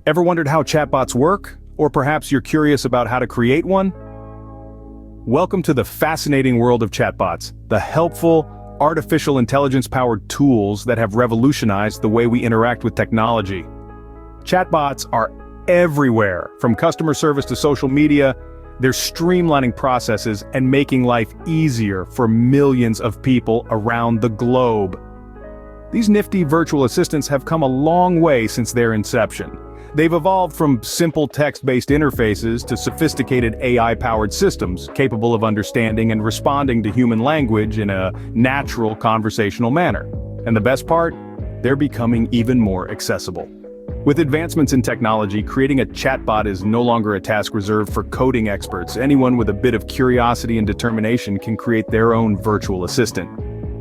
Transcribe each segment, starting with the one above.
Ever wondered how chatbots work? Or perhaps you're curious about how to create one? Welcome to the fascinating world of chatbots, the helpful, artificial intelligence-powered tools that have revolutionized the way we interact with technology. Chatbots are everywhere, from customer service to social media. They're streamlining processes and making life easier for millions of people around the globe. These nifty virtual assistants have come a long way since their inception. They've evolved from simple text-based interfaces to sophisticated AI-powered systems capable of understanding and responding to human language in a natural conversational manner. And the best part? They're becoming even more accessible. With advancements in technology, creating a chatbot is no longer a task reserved for coding experts. Anyone with a bit of curiosity and determination can create their own virtual assistant.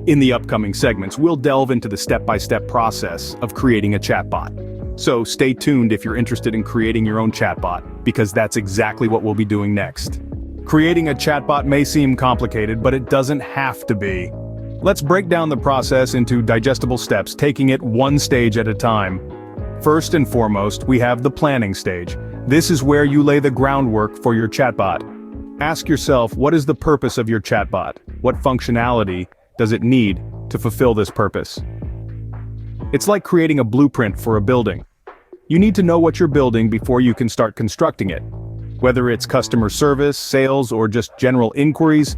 In the upcoming segments, we'll delve into the step-by-step process of creating a chatbot. So stay tuned if you're interested in creating your own chatbot, because that's exactly what we'll be doing next. Creating a chatbot may seem complicated, but it doesn't have to be. Let's break down the process into digestible steps, taking it one stage at a time. First and foremost, we have the planning stage. This is where you lay the groundwork for your chatbot. Ask yourself, what is the purpose of your chatbot? What functionality does it need to fulfill this purpose? It's like creating a blueprint for a building. You need to know what you're building before you can start constructing it. Whether it's customer service, sales, or just general inquiries,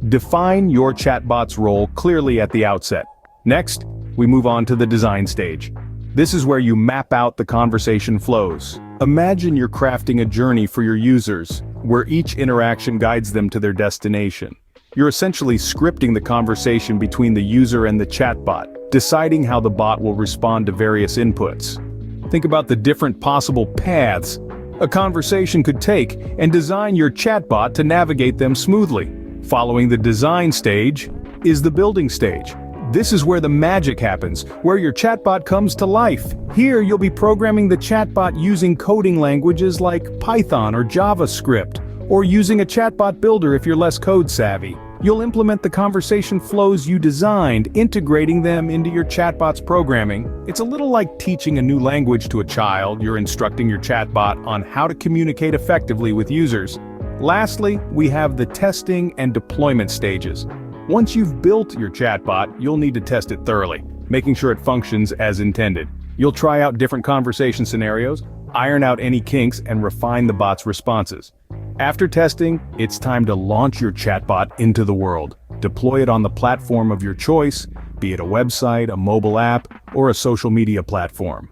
define your chatbot's role clearly at the outset. Next, we move on to the design stage. This is where you map out the conversation flows. Imagine you're crafting a journey for your users, where each interaction guides them to their destination. You're essentially scripting the conversation between the user and the chatbot, deciding how the bot will respond to various inputs. Think about the different possible paths a conversation could take and design your chatbot to navigate them smoothly. Following the design stage is the building stage. This is where the magic happens, where your chatbot comes to life. Here you'll be programming the chatbot using coding languages like Python or JavaScript, or using a chatbot builder if you're less code savvy. You'll implement the conversation flows you designed, integrating them into your chatbot's programming. It's a little like teaching a new language to a child. You're instructing your chatbot on how to communicate effectively with users. Lastly, we have the testing and deployment stages. Once you've built your chatbot, you'll need to test it thoroughly, making sure it functions as intended. You'll try out different conversation scenarios, iron out any kinks, and refine the bot's responses. After testing, it's time to launch your chatbot into the world. Deploy it on the platform of your choice, be it a website, a mobile app, or a social media platform.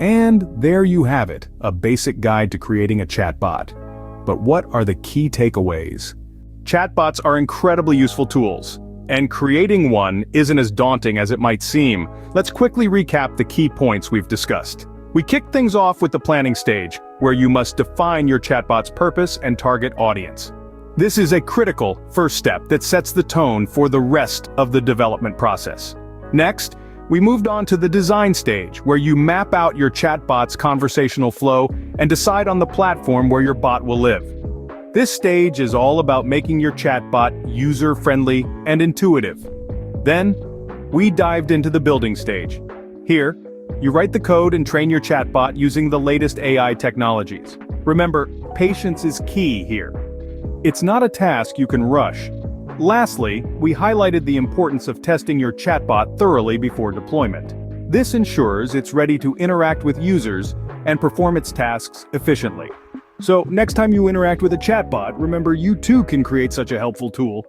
And there you have it, a basic guide to creating a chatbot. But what are the key takeaways? Chatbots are incredibly useful tools, and creating one isn't as daunting as it might seem. Let's quickly recap the key points we've discussed. We kicked things off with the planning stage, where you must define your chatbot's purpose and target audience. This is a critical first step that sets the tone for the rest of the development process. Next, we moved on to the design stage, where you map out your chatbot's conversational flow and decide on the platform where your bot will live. This stage is all about making your chatbot user-friendly and intuitive. Then, we dived into the building stage. Here, you write the code and train your chatbot using the latest AI technologies. Remember, patience is key here. It's not a task you can rush. Lastly, we highlighted the importance of testing your chatbot thoroughly before deployment. This ensures it's ready to interact with users and perform its tasks efficiently. So, next time you interact with a chatbot, remember you too can create such a helpful tool.